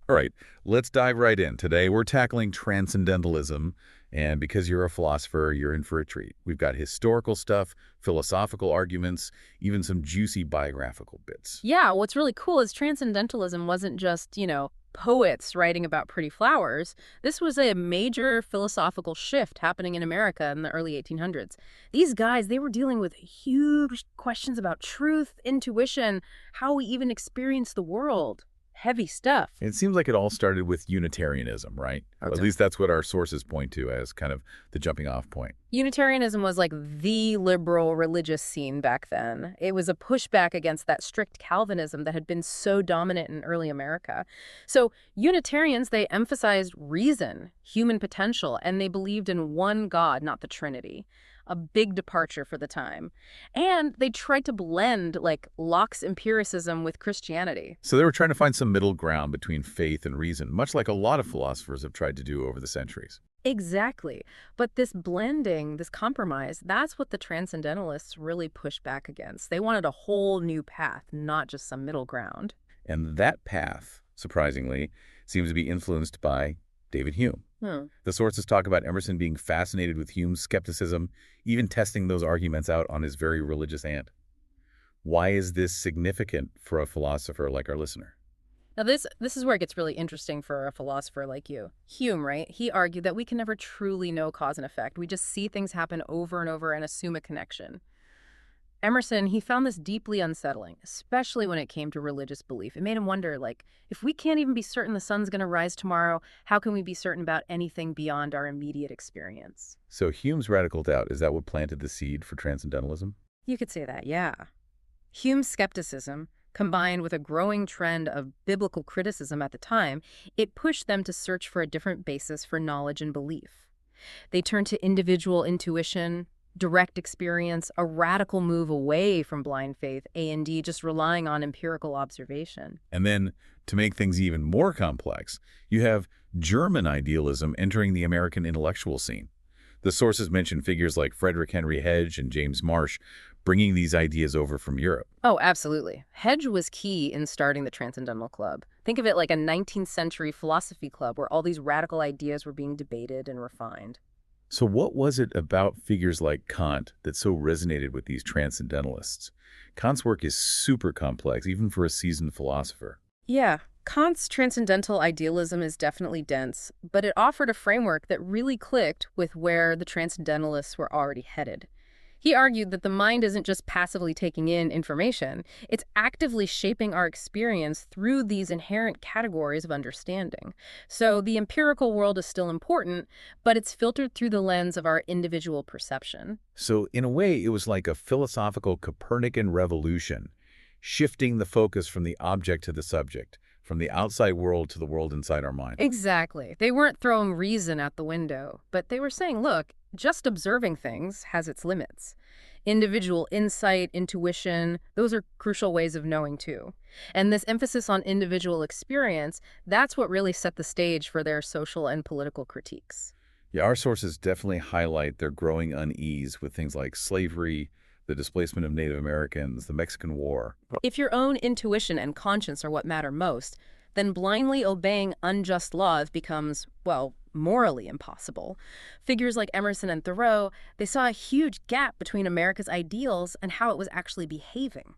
All right, let's dive right in. Today we're tackling transcendentalism, and because you're a philosopher, you're in for a treat. We've got historical stuff, philosophical arguments, even some juicy biographical bits. Yeah, what's really cool is Transcendentalism wasn't just, poets writing about pretty flowers. This was a major philosophical shift happening in America in the early 1800s. These guys, they were dealing with huge questions about truth, intuition, how we even experience the world. Heavy stuff. It seems like it all started with Unitarianism, right? Oh, At least that's what our sources point to as kind of the jumping off point. Unitarianism was like the liberal religious scene back then. It was a pushback against that strict Calvinism that had been so dominant in early America. So Unitarians, they emphasized reason, human potential, and they believed in one God, not the Trinity. A big departure for the time. And they tried to blend like Locke's empiricism with Christianity. So they were trying to find some middle ground between faith and reason, much like a lot of philosophers have tried to do over the centuries. Exactly. But this blending, this compromise, that's what the Transcendentalists really pushed back against. They wanted a whole new path, not just some middle ground. And that path, surprisingly, seems to be influenced by David Hume. The sources talk about Emerson being fascinated with Hume's skepticism, even testing those arguments out on his very religious aunt. Why is this significant for a philosopher like our listener? Now, this is where it gets really interesting for a philosopher like you. Hume, right? He argued that we can never truly know cause and effect. We just see things happen over and over and assume a connection. Emerson, he found this deeply unsettling, especially when it came to religious belief. It made him wonder, like, if we can't even be certain the sun's going to rise tomorrow, how can we be certain about anything beyond our immediate experience? So Hume's radical doubt, is that what planted the seed for transcendentalism? You could say that, yeah. Hume's skepticism, combined with a growing trend of biblical criticism at the time, it pushed them to search for a different basis for knowledge and belief. They turned to individual intuition, direct experience, a radical move away from blind faith, A&D, just relying on empirical observation. And then, to make things even more complex, you have German idealism entering the American intellectual scene. The sources mention figures like Frederick Henry Hedge and James Marsh bringing these ideas over from Europe. Oh, absolutely. Hedge was key in starting the Transcendental Club. Think of it like a 19th century philosophy club where all these radical ideas were being debated and refined. So what was it about figures like Kant that so resonated with these transcendentalists? Kant's work is super complex, even for a seasoned philosopher. Yeah, Kant's transcendental idealism is definitely dense, but it offered a framework that really clicked with where the transcendentalists were already headed. He argued that the mind isn't just passively taking in information, it's actively shaping our experience through these inherent categories of understanding. So the empirical world is still important, but it's filtered through the lens of our individual perception. So in a way, it was like a philosophical Copernican revolution, shifting the focus from the object to the subject, from the outside world to the world inside our mind. Exactly. They weren't throwing reason out the window, but they were saying, look, just observing things has its limits. Individual insight, intuition, those are crucial ways of knowing too. And this emphasis on individual experience, that's what really set the stage for their social and political critiques. Yeah, our sources definitely highlight their growing unease with things like slavery, the displacement of Native Americans, the Mexican War. If your own intuition and conscience are what matter most, then blindly obeying unjust laws becomes, well, morally impossible. Figures like Emerson and Thoreau, they saw a huge gap between America's ideals and how it was actually behaving.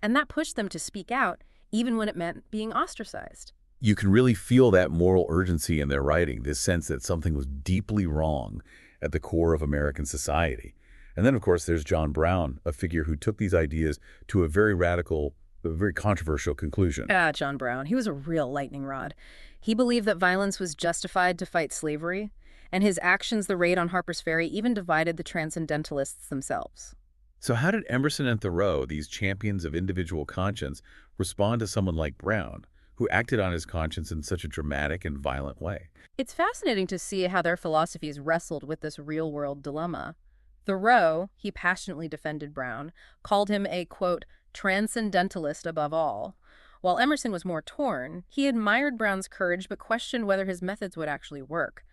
And that pushed them to speak out, even when it meant being ostracized. You can really feel that moral urgency in their writing, this sense that something was deeply wrong at the core of American society. And then, of course, there's John Brown, a figure who took these ideas to a very radical, a very controversial conclusion. John Brown, he was a real lightning rod. He believed that violence was justified to fight slavery, and his actions, the raid on Harper's Ferry, even divided the Transcendentalists themselves. So how did Emerson and Thoreau, these champions of individual conscience, respond to someone like Brown, who acted on his conscience in such a dramatic and violent way? It's fascinating to see how their philosophies wrestled with this real-world dilemma. Thoreau, he passionately defended Brown, called him a, quote, transcendentalist above all. While Emerson was more torn, he admired Brown's courage but questioned whether his methods would actually work.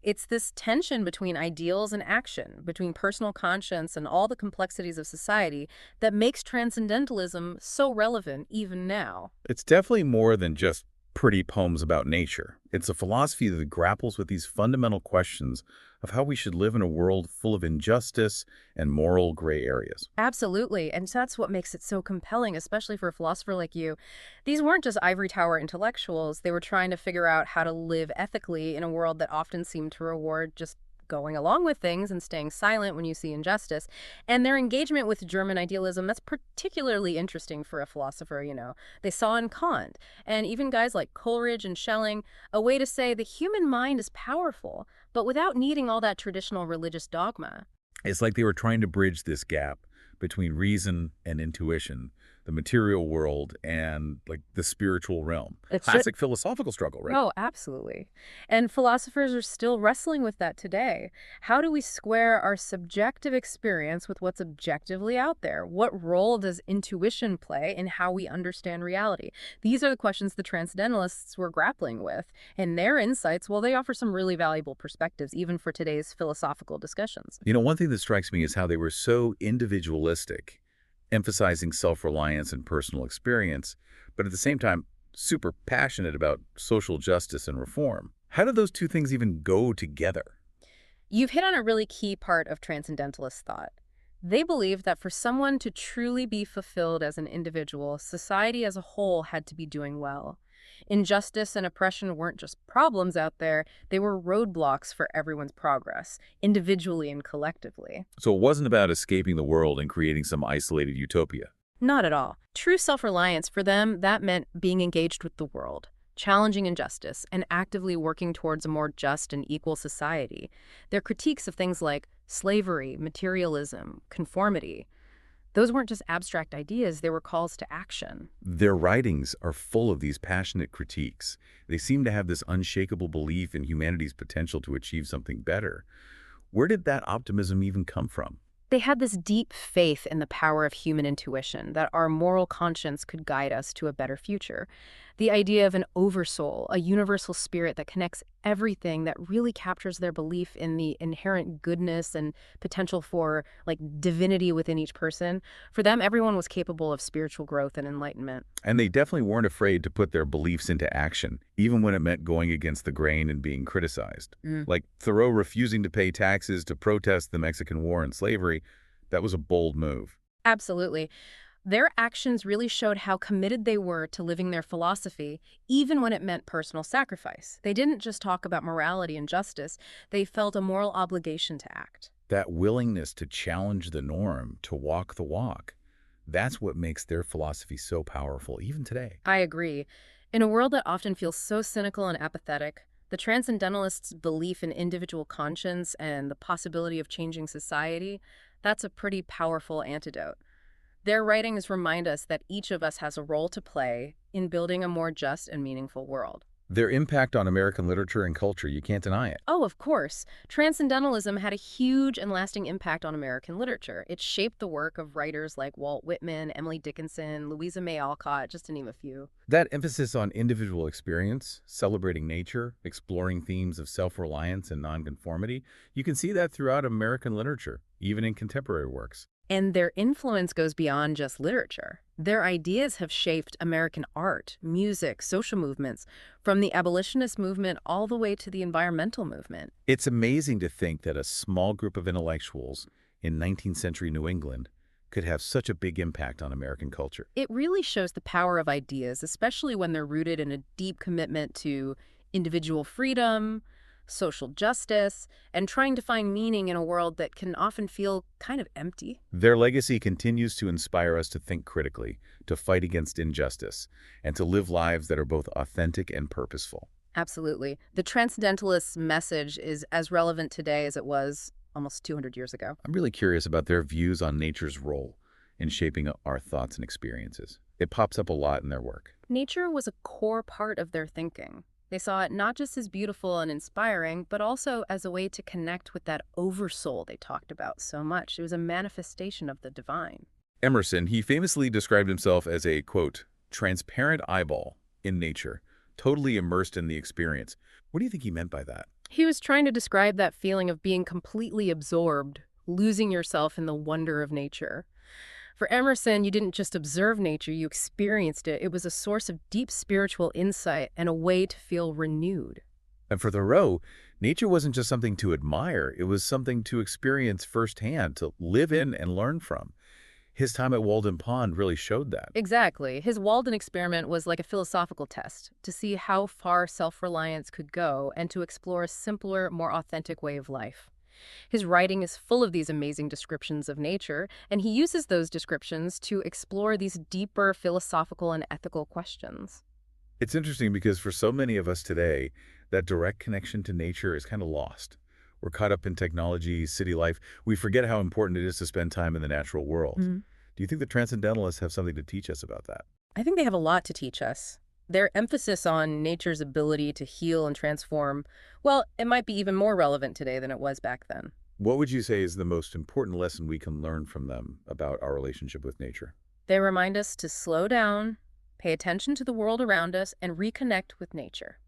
It's this tension between ideals and action, between personal conscience and all the complexities of society, that makes transcendentalism so relevant even now. It's definitely more than just pretty poems about nature. It's a philosophy that grapples with these fundamental questions of how we should live in a world full of injustice and moral gray areas. Absolutely. And that's what makes it so compelling, especially for a philosopher like you. These weren't just ivory tower intellectuals. They were trying to figure out how to live ethically in a world that often seemed to reward just going along with things and staying silent when you see injustice. And their engagement with German idealism, that's particularly interesting for a philosopher. They saw in Kant, and even guys like Coleridge and Schelling, a way to say the human mind is powerful, but without needing all that traditional religious dogma. It's like they were trying to bridge this gap between reason and intuition, the material world and like the spiritual realm. Classic philosophical struggle, right? Oh, absolutely. And philosophers are still wrestling with that today. How do we square our subjective experience with what's objectively out there? What role does intuition play in how we understand reality? These are the questions the Transcendentalists were grappling with. And their insights, well, they offer some really valuable perspectives, even for today's philosophical discussions. One thing that strikes me is how they were so individualistic, emphasizing self-reliance and personal experience, but at the same time, super passionate about social justice and reform. How do those two things even go together? You've hit on a really key part of Transcendentalist thought. They believed that for someone to truly be fulfilled as an individual, society as a whole had to be doing well. Injustice and oppression weren't just problems out there, they were roadblocks for everyone's progress, individually and collectively. So it wasn't about escaping the world and creating some isolated utopia. Not at all. True self-reliance for them, that meant being engaged with the world, challenging injustice, and actively working towards a more just and equal society. Their critiques of things like slavery, materialism, conformity, those weren't just abstract ideas, they were calls to action. Their writings are full of these passionate critiques. They seem to have this unshakable belief in humanity's potential to achieve something better. Where did that optimism even come from? They had this deep faith in the power of human intuition, that our moral conscience could guide us to a better future. The idea of an oversoul, a universal spirit that connects everything, that really captures their belief in the inherent goodness and potential for, like, divinity within each person. For them, everyone was capable of spiritual growth and enlightenment. And they definitely weren't afraid to put their beliefs into action, even when it meant going against the grain and being criticized. Like Thoreau refusing to pay taxes to protest the Mexican War and slavery, that was a bold move. Absolutely. Their actions really showed how committed they were to living their philosophy, even when it meant personal sacrifice. They didn't just talk about morality and justice, they felt a moral obligation to act. That willingness to challenge the norm, to walk the walk, that's what makes their philosophy so powerful, even today. I agree. In a world that often feels so cynical and apathetic, the Transcendentalists' belief in individual conscience and the possibility of changing society, that's a pretty powerful antidote. Their writings remind us that each of us has a role to play in building a more just and meaningful world. Their impact on American literature and culture, you can't deny it. Oh, of course. Transcendentalism had a huge and lasting impact on American literature. It shaped the work of writers like Walt Whitman, Emily Dickinson, Louisa May Alcott, just to name a few. That emphasis on individual experience, celebrating nature, exploring themes of self-reliance and nonconformity, you can see that throughout American literature, even in contemporary works. And their influence goes beyond just literature. Their ideas have shaped American art, music, social movements, from the abolitionist movement all the way to the environmental movement. It's amazing to think that a small group of intellectuals in 19th century New England could have such a big impact on American culture. It really shows the power of ideas, especially when they're rooted in a deep commitment to individual freedom, social justice, and trying to find meaning in a world that can often feel kind of empty. Their legacy continues to inspire us to think critically, to fight against injustice, and to live lives that are both authentic and purposeful. Absolutely. The Transcendentalists' message is as relevant today as it was almost 200 years ago. I'm really curious about their views on nature's role in shaping our thoughts and experiences. It pops up a lot in their work. Nature was a core part of their thinking. They saw it not just as beautiful and inspiring, but also as a way to connect with that oversoul they talked about so much. It was a manifestation of the divine. Emerson, he famously described himself as a, quote, transparent eyeball in nature, totally immersed in the experience. What do you think he meant by that? He was trying to describe that feeling of being completely absorbed, losing yourself in the wonder of nature. For Emerson, you didn't just observe nature, you experienced it. It was a source of deep spiritual insight and a way to feel renewed. And for Thoreau, nature wasn't just something to admire, it was something to experience firsthand, to live in and learn from. His time at Walden Pond really showed that. Exactly. His Walden experiment was like a philosophical test to see how far self-reliance could go and to explore a simpler, more authentic way of life. His writing is full of these amazing descriptions of nature, and he uses those descriptions to explore these deeper philosophical and ethical questions. It's interesting because for so many of us today, that direct connection to nature is kind of lost. We're caught up in technology, city life. We forget how important it is to spend time in the natural world. Mhm. Do you think the Transcendentalists have something to teach us about that? I think they have a lot to teach us. Their emphasis on nature's ability to heal and transform, well, it might be even more relevant today than it was back then. What would you say is the most important lesson we can learn from them about our relationship with nature? They remind us to slow down, pay attention to the world around us, and reconnect with nature.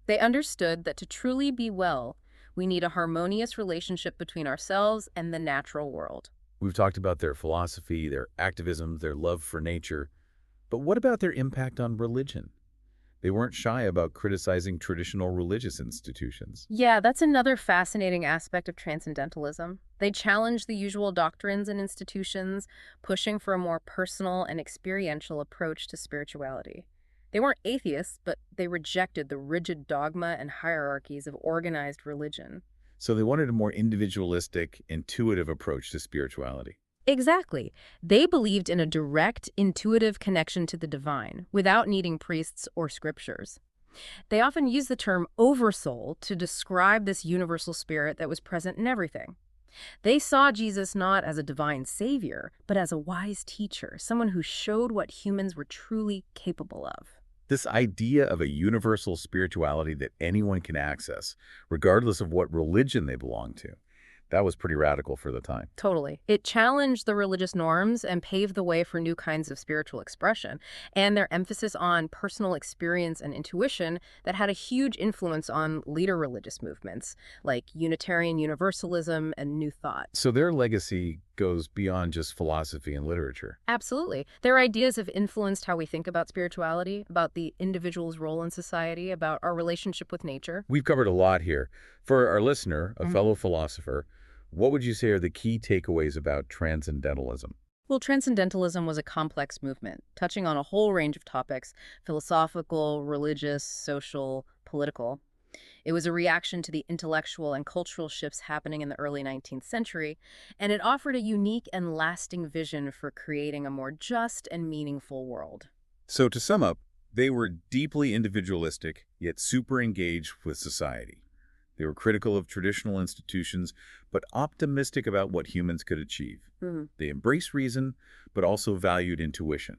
They understood that to truly be well, we need a harmonious relationship between ourselves and the natural world. We've talked about their philosophy, their activism, their love for nature. But what about their impact on religion? They weren't shy about criticizing traditional religious institutions. Yeah, that's another fascinating aspect of Transcendentalism. They challenge the usual doctrines and institutions, pushing for a more personal and experiential approach to spirituality. They weren't atheists, but they rejected the rigid dogma and hierarchies of organized religion. So they wanted a more individualistic, intuitive approach to spirituality. Exactly. They believed in a direct, intuitive connection to the divine, without needing priests or scriptures. They often use the term oversoul to describe this universal spirit that was present in everything. They saw Jesus not as a divine savior, but as a wise teacher, someone who showed what humans were truly capable of. This idea of a universal spirituality that anyone can access, regardless of what religion they belong to, that was pretty radical for the time. Totally. It challenged the religious norms and paved the way for new kinds of spiritual expression, and their emphasis on personal experience and intuition that had a huge influence on later religious movements, like Unitarian Universalism and New Thought. So their legacy goes beyond just philosophy and literature. Absolutely. Their ideas have influenced how we think about spirituality, about the individual's role in society, about our relationship with nature. We've covered a lot here. For our listener, a fellow philosopher, what would you say are the key takeaways about Transcendentalism? Well, Transcendentalism was a complex movement, touching on a whole range of topics: philosophical, religious, social, political. It was a reaction to the intellectual and cultural shifts happening in the early 19th century, and it offered a unique and lasting vision for creating a more just and meaningful world. So to sum up, they were deeply individualistic, yet super engaged with society. They were critical of traditional institutions, but optimistic about what humans could achieve. They embraced reason, but also valued intuition.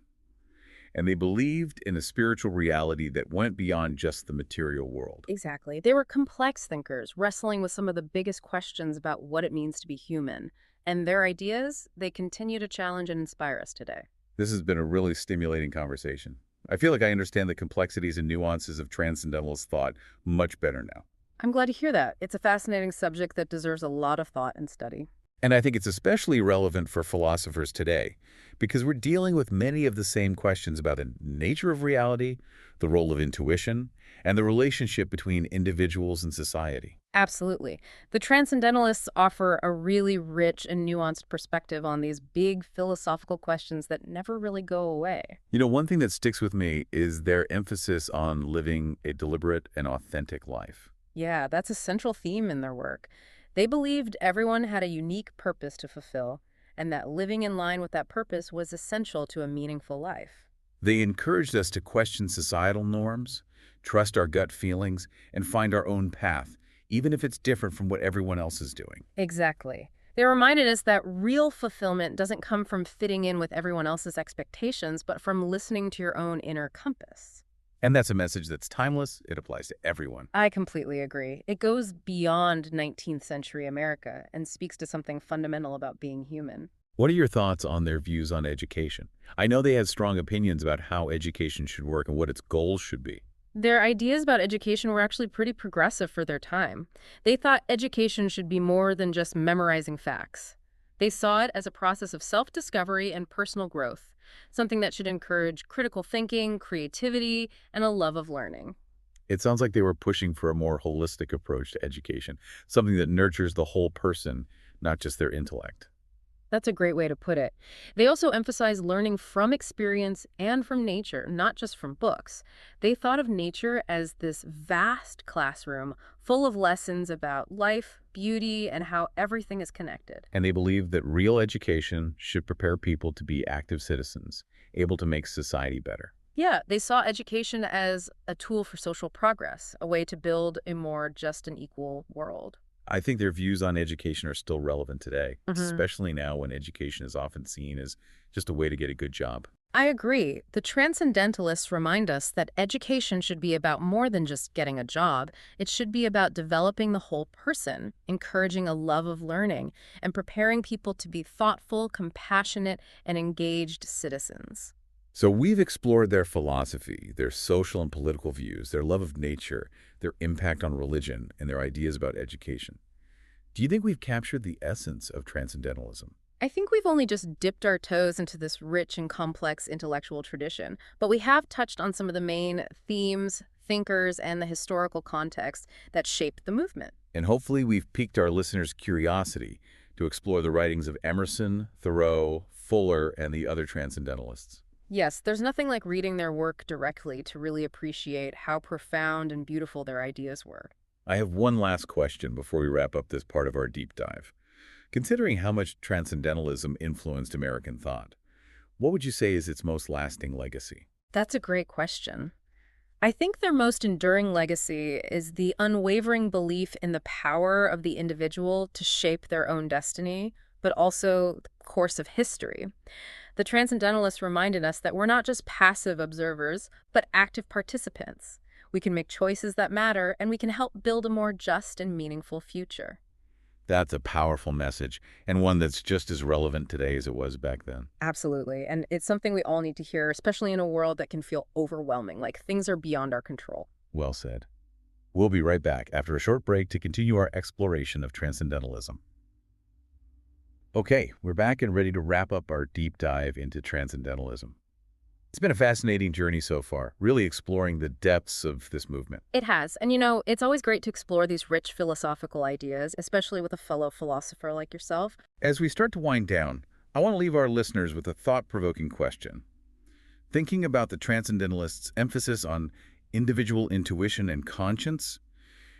And they believed in a spiritual reality that went beyond just the material world. Exactly. They were complex thinkers, wrestling with some of the biggest questions about what it means to be human. And their ideas, they continue to challenge and inspire us today. This has been a really stimulating conversation. I feel like I understand the complexities and nuances of transcendentalist thought much better now. I'm glad to hear that. It's a fascinating subject that deserves a lot of thought and study. And I think it's especially relevant for philosophers today, because we're dealing with many of the same questions about the nature of reality, the role of intuition, and the relationship between individuals and society. Absolutely. The Transcendentalists offer a really rich and nuanced perspective on these big philosophical questions that never really go away. You know, one thing that sticks with me is their emphasis on living a deliberate and authentic life. Yeah, that's a central theme in their work. They believed everyone had a unique purpose to fulfill, and that living in line with that purpose was essential to a meaningful life. They encouraged us to question societal norms, trust our gut feelings, and find our own path, even if it's different from what everyone else is doing. Exactly. They reminded us that real fulfillment doesn't come from fitting in with everyone else's expectations, but from listening to your own inner compass. And that's a message that's timeless. It applies to everyone. I completely agree. It goes beyond 19th century America and speaks to something fundamental about being human. What are your thoughts on their views on education? I know they had strong opinions about how education should work and what its goals should be. Their ideas about education were actually pretty progressive for their time. They thought education should be more than just memorizing facts. They saw it as a process of self-discovery and personal growth, something that should encourage critical thinking, creativity, and a love of learning. It sounds like they were pushing for a more holistic approach to education, something that nurtures the whole person, not just their intellect. That's a great way to put it. They also emphasize learning from experience and from nature, not just from books. They thought of nature as this vast classroom full of lessons about life, beauty, and how everything is connected. And they believed that real education should prepare people to be active citizens, able to make society better. Yeah, they saw education as a tool for social progress, a way to build a more just and equal world. I think their views on education are still relevant today, hmm especially now when education is often seen as just a way to get a good job. I agree. The Transcendentalists remind us that education should be about more than just getting a job. It should be about developing the whole person, encouraging a love of learning, and preparing people to be thoughtful, compassionate, and engaged citizens. So we've explored their philosophy, their social and political views, their love of nature, their impact on religion, and their ideas about education. Do you think we've captured the essence of Transcendentalism? I think we've only just dipped our toes into this rich and complex intellectual tradition, but we have touched on some of the main themes, thinkers, and the historical context that shaped the movement. And hopefully we've piqued our listeners' curiosity to explore the writings of Emerson, Thoreau, Fuller, and the other Transcendentalists. Yes, there's nothing like reading their work directly to really appreciate how profound and beautiful their ideas were. I have one last question before we wrap up this part of our deep dive. Considering how much Transcendentalism influenced American thought, what would you say is its most lasting legacy? That's a great question. I think their most enduring legacy is the unwavering belief in the power of the individual to shape their own destiny, but also the course of history. The Transcendentalists reminded us that we're not just passive observers, but active participants. We can make choices that matter, and we can help build a more just and meaningful future. That's a powerful message, and one that's just as relevant today as it was back then. Absolutely. And it's something we all need to hear, especially in a world that can feel overwhelming, like things are beyond our control. Well said. We'll be right back after a short break to continue our exploration of Transcendentalism. Okay, we're back and ready to wrap up our deep dive into Transcendentalism. It's been a fascinating journey so far, really exploring the depths of this movement. It has. And it's always great to explore these rich philosophical ideas, especially with a fellow philosopher like yourself. As we start to wind down, I want to leave our listeners with a thought-provoking question. Thinking about the Transcendentalists' emphasis on individual intuition and conscience,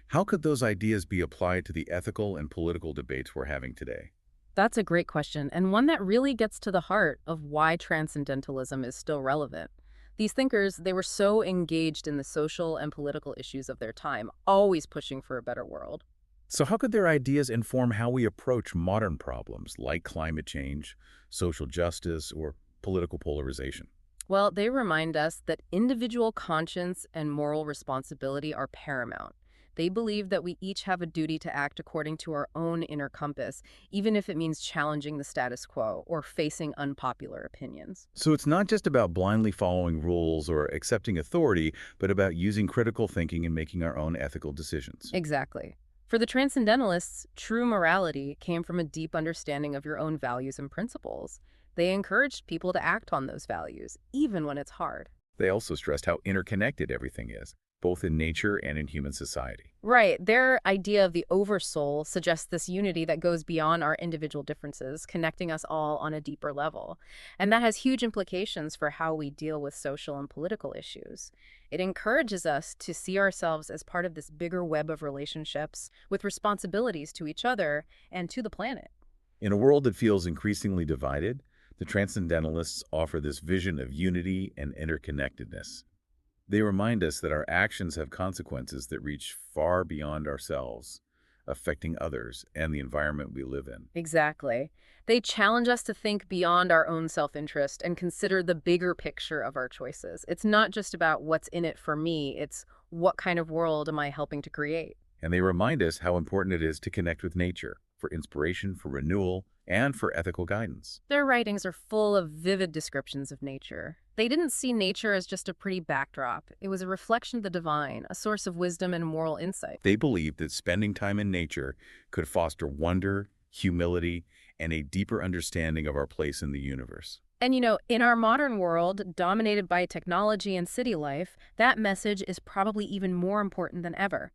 how could those ideas be applied to the ethical and political debates we're having today? That's a great question, and one that really gets to the heart of why Transcendentalism is still relevant. These thinkers, they were so engaged in the social and political issues of their time, always pushing for a better world. So how could their ideas inform how we approach modern problems like climate change, social justice, or political polarization? Well, they remind us that individual conscience and moral responsibility are paramount. They believe that we each have a duty to act according to our own inner compass, even if it means challenging the status quo or facing unpopular opinions. So it's not just about blindly following rules or accepting authority, but about using critical thinking and making our own ethical decisions. Exactly. For the Transcendentalists, true morality came from a deep understanding of your own values and principles. They encouraged people to act on those values, even when it's hard. They also stressed how interconnected everything is, both in nature and in human society. Right. Their idea of the oversoul suggests this unity that goes beyond our individual differences, connecting us all on a deeper level. And that has huge implications for how we deal with social and political issues. It encourages us to see ourselves as part of this bigger web of relationships with responsibilities to each other and to the planet. In a world that feels increasingly divided, the Transcendentalists offer this vision of unity and interconnectedness. They remind us that our actions have consequences that reach far beyond ourselves, affecting others and the environment we live in. Exactly. They challenge us to think beyond our own self-interest and consider the bigger picture of our choices. It's not just about what's in it for me, it's what kind of world am I helping to create? And they remind us how important it is to connect with nature, for inspiration, for renewal, and for ethical guidance. Their writings are full of vivid descriptions of nature. They didn't see nature as just a pretty backdrop. It was a reflection of the divine, a source of wisdom and moral insight. They believed that spending time in nature could foster wonder, humility, and a deeper understanding of our place in the universe. And in our modern world, dominated by technology and city life, that message is probably even more important than ever.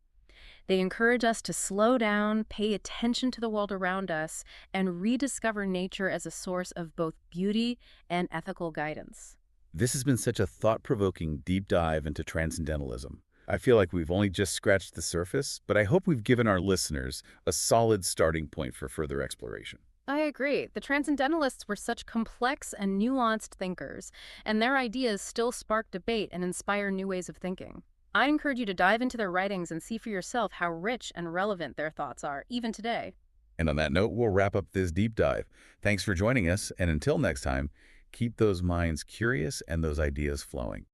They encourage us to slow down, pay attention to the world around us, and rediscover nature as a source of both beauty and ethical guidance. This has been such a thought-provoking deep dive into transcendentalism. I feel like we've only just scratched the surface, but I hope we've given our listeners a solid starting point for further exploration. I agree. The Transcendentalists were such complex and nuanced thinkers, and their ideas still spark debate and inspire new ways of thinking. I encourage you to dive into their writings and see for yourself how rich and relevant their thoughts are, even today. And on that note, we'll wrap up this deep dive. Thanks for joining us, and until next time, keep those minds curious and those ideas flowing.